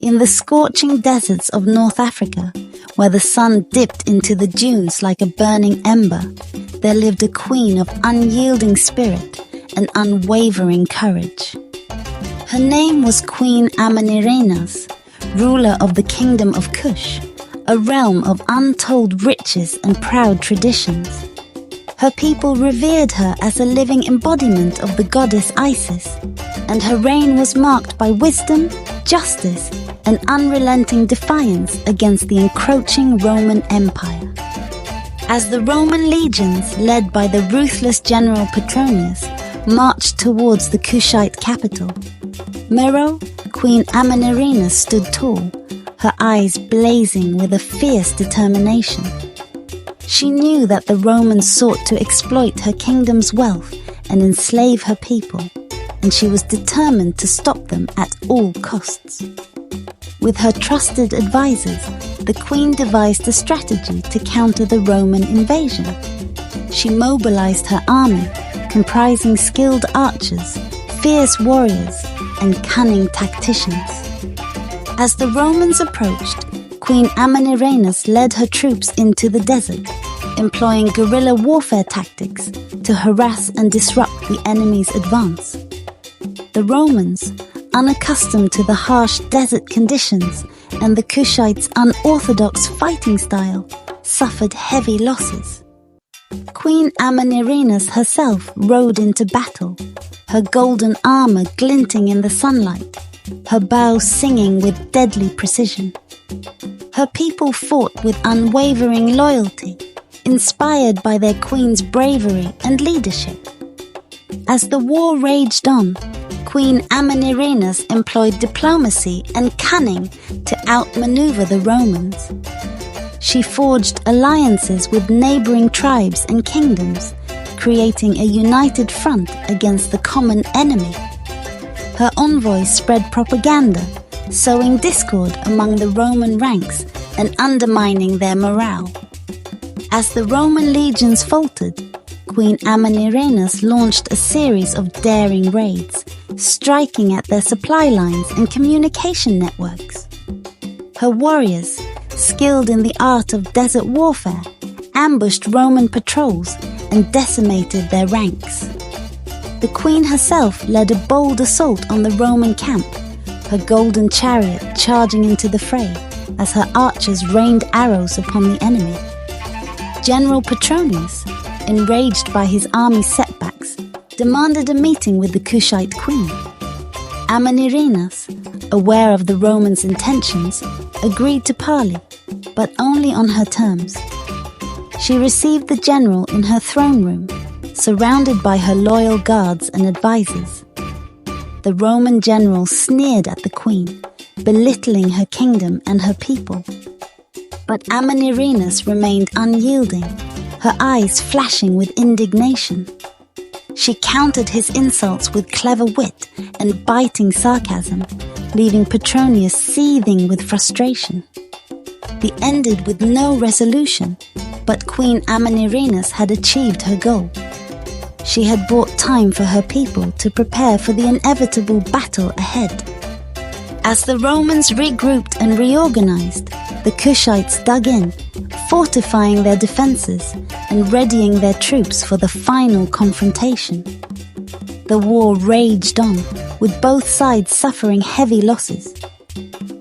In the scorching deserts of North Africa, where the sun dipped into the dunes like a burning ember, there lived a queen of unyielding spirit and unwavering courage. Her name was Queen Amanirenas, ruler of the kingdom of Kush, a realm of untold riches and proud traditions. Her people revered her as a living embodiment of the goddess Isis, and her reign was marked by wisdom, justice, and unrelenting defiance against the encroaching Roman Empire. As the Roman legions, led by the ruthless general Petronius, marched towards the Kushite capital, Mero, Queen Amanirenas, stood tall, her eyes blazing with a fierce determination. She knew that the Romans sought to exploit her kingdom's wealth and enslave her people, and she was determined to stop them at all costs. With her trusted advisors, the queen devised a strategy to counter the Roman invasion. She mobilized her army, comprising skilled archers, fierce warriors, and cunning tacticians. As the Romans approached, Queen Amanirenas led her troops into the desert, employing guerrilla warfare tactics to harass and disrupt the enemy's advance. The Romans, unaccustomed to the harsh desert conditions and the Kushites' unorthodox fighting style, suffered heavy losses. Queen Amanirenas herself rode into battle, her golden armor glinting in the sunlight, her bow singing with deadly precision. Her people fought with unwavering loyalty, inspired by their queen's bravery and leadership. As the war raged on, Queen Amanirenas employed diplomacy and cunning to outmaneuver the Romans. She forged alliances with neighboring tribes and kingdoms, creating a united front against the common enemy. Her envoys spread propaganda, sowing discord among the Roman ranks and undermining their morale. As the Roman legions faltered, Queen Amanirenas launched a series of daring raids, striking at their supply lines and communication networks. Her warriors, skilled in the art of desert warfare, ambushed Roman patrols and decimated their ranks. The queen herself led a bold assault on the Roman camp, her golden chariot charging into the fray as her archers rained arrows upon the enemy. General Petronius, enraged by his army's setbacks, demanded a meeting with the Kushite queen. Amanirenas, aware of the Romans' intentions, agreed to parley, but only on her terms. She received the general in her throne room, surrounded by her loyal guards and advisors. The Roman general sneered at the queen, belittling her kingdom and her people. But Amanirenas remained unyielding, her eyes flashing with indignation. She countered his insults with clever wit and biting sarcasm, leaving Petronius seething with frustration. They ended with no resolution, but Queen Amanirenas had achieved her goal. She had bought time for her people to prepare for the inevitable battle ahead. As the Romans regrouped and reorganized, the Kushites dug in, fortifying their defenses and readying their troops for the final confrontation. The war raged on, with both sides suffering heavy losses.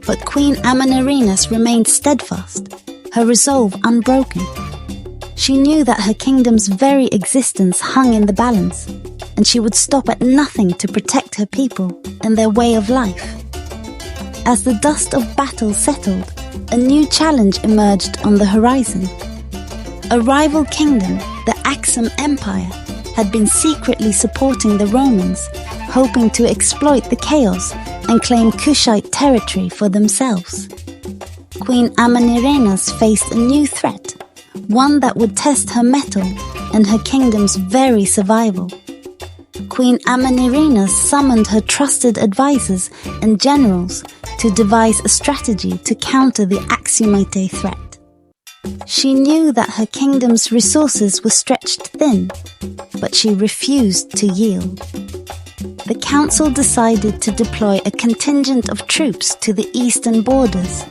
But Queen Amanirenas remained steadfast, her resolve unbroken. She knew that her kingdom's very existence hung in the balance, and she would stop at nothing to protect her people and their way of life. As the dust of battle settled, a new challenge emerged on the horizon. A rival kingdom, the Axum Empire, had been secretly supporting the Romans, hoping to exploit the chaos and claim Kushite territory for themselves. Queen Amanirenas faced a new threat, one that would test her mettle and her kingdom's very survival. Queen Amanirenas summoned her trusted advisors and generals to devise a strategy to counter the Axumite threat. She knew that her kingdom's resources were stretched thin, but she refused to yield. the council decided to deploy a contingent of troops to the eastern borders,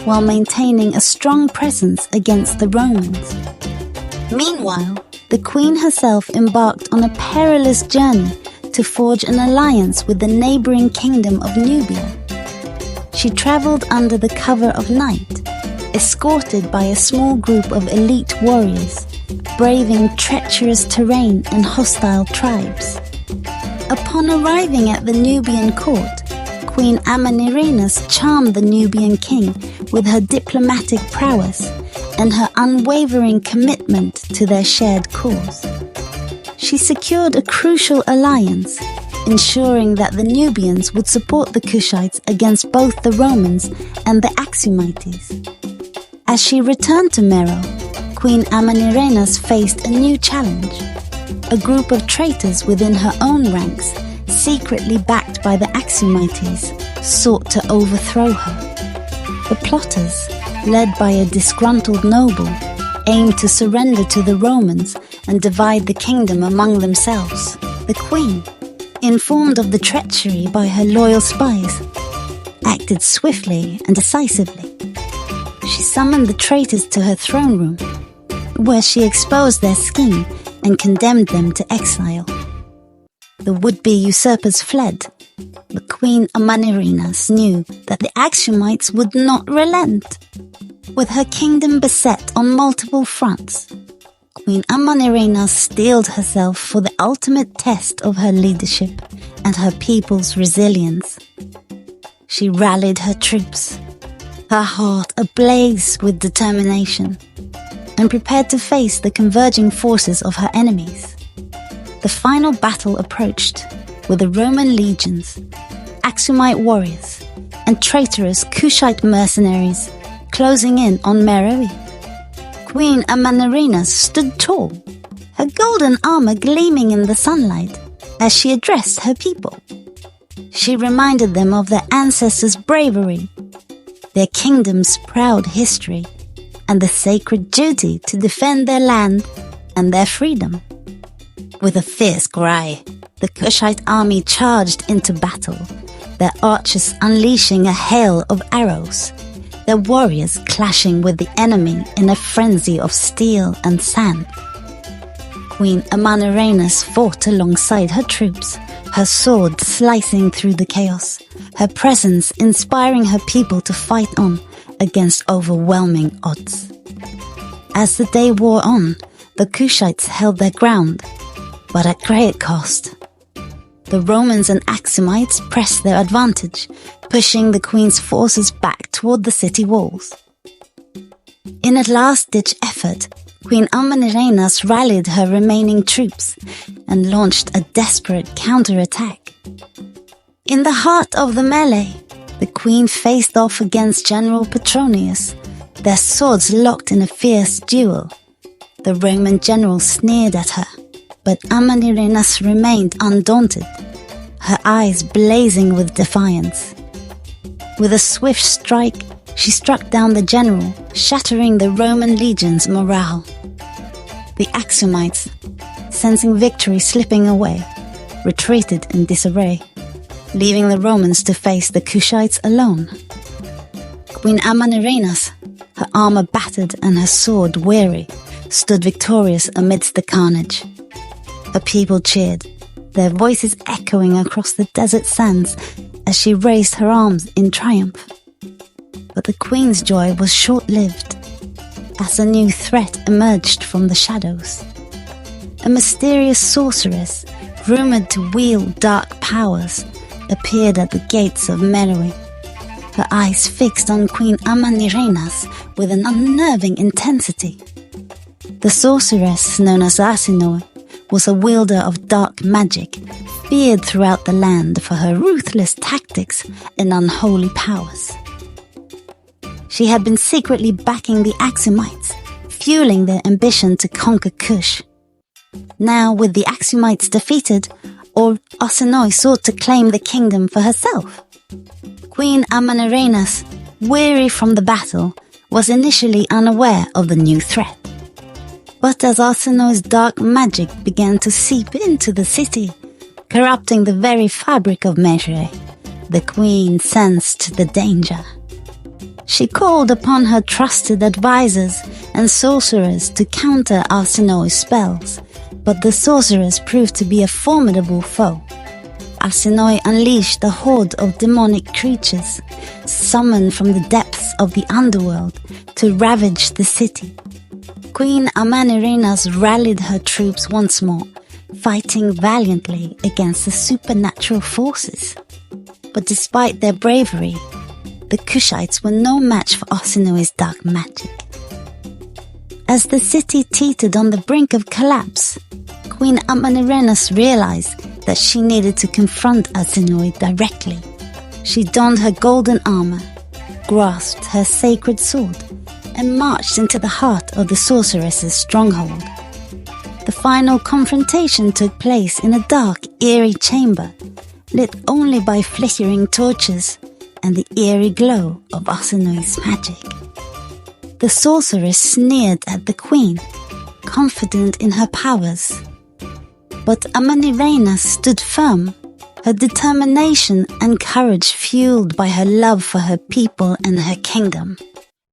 while maintaining a strong presence against the Romans. Meanwhile, the queen herself embarked on a perilous journey to forge an alliance with the neighboring kingdom of Nubia. She traveled under the cover of night, escorted by a small group of elite warriors, braving treacherous terrain and hostile tribes. Upon arriving at the Nubian court, Queen Amanirenas charmed the Nubian king with her diplomatic prowess and her unwavering commitment to their shared cause. She secured a crucial alliance, ensuring that the Nubians would support the Kushites against both the Romans and the Axumites. As she returned to Meroe, Queen Amanirenas faced a new challenge. A group of traitors within her own ranks, secretly backed by the Axumites, sought to overthrow her. The plotters, led by a disgruntled noble, aimed to surrender to the Romans and divide the kingdom among themselves. The queen, informed of the treachery by her loyal spies, acted swiftly and decisively. She summoned the traitors to her throne room, where she exposed their scheme and condemned them to exile. The would-be usurpers fled, but Queen Amanirenas knew that the Axumites would not relent. With her kingdom beset on multiple fronts, Queen Amanirenas steeled herself for the ultimate test of her leadership and her people's resilience. She rallied her troops, her heart ablaze with determination, and prepared to face the converging forces of her enemies. The final battle approached, with the Roman legions, Axumite warriors, and traitorous Kushite mercenaries closing in on Meroe. Queen Amanirenas stood tall, her golden armor gleaming in the sunlight as she addressed her people. She reminded them of their ancestors' bravery, their kingdom's proud history, and the sacred duty to defend their land and their freedom. With a fierce cry, the Kushite army charged into battle, their archers unleashing a hail of arrows, their warriors clashing with the enemy in a frenzy of steel and sand. Queen Amanirenas fought alongside her troops, her sword slicing through the chaos, her presence inspiring her people to fight on against overwhelming odds. As the day wore on, the Kushites held their ground, but at great cost. The Romans and Axumites pressed their advantage, pushing the queen's forces back toward the city walls. In a last-ditch effort, Queen Amanirenas rallied her remaining troops and launched a desperate counterattack. In the heart of the melee, the queen faced off against General Petronius, their swords locked in a fierce duel. The Roman general sneered at her, but Amanirenas remained undaunted, her eyes blazing with defiance. With a swift strike, she struck down the general, shattering the Roman legion's morale. The Axumites, sensing victory slipping away, retreated in disarray, leaving the Romans to face the Kushites alone. Queen Amanirenas, her armor battered and her sword weary, stood victorious amidst the carnage. Her people cheered, their voices echoing across the desert sands as she raised her arms in triumph. But the queen's joy was short-lived, as a new threat emerged from the shadows. A mysterious sorceress, rumored to wield dark powers, appeared at the gates of Meroe, her eyes fixed on Queen Amanirenas with an unnerving intensity. The sorceress, known as Arsinoe, was a wielder of dark magic, feared throughout the land for her ruthless tactics and unholy powers. She had been secretly backing the Axumites, fueling their ambition to conquer Kush. Now, with the Axumites defeated, Arsinoe sought to claim the kingdom for herself. Queen Amanirenas, weary from the battle, was initially unaware of the new threat. But as Arsinoe's dark magic began to seep into the city, corrupting the very fabric of Mejre. The queen sensed the danger. She called upon her trusted advisors and sorcerers to counter Arsinoe's spells, but the sorcerers proved to be a formidable foe. Arsinoe unleashed a horde of demonic creatures, summoned from the depths of the underworld to ravage the city. Queen Amanirinas rallied her troops once more, fighting valiantly against the supernatural forces. But despite their bravery, the Kushites were no match for Arsinoe's dark magic. As the city teetered on the brink of collapse, Queen Amanirinas realized that she needed to confront Arsinoe directly. She donned her golden armor, grasped her sacred sword, and marched into the heart of the sorceress's stronghold. The final confrontation took place in a dark, eerie chamber, lit only by flickering torches and the eerie glow of Arsinoe's magic. The sorceress sneered at the queen, confident in her powers. But Amanirinas stood firm, her determination and courage fueled by her love for her people and her kingdom.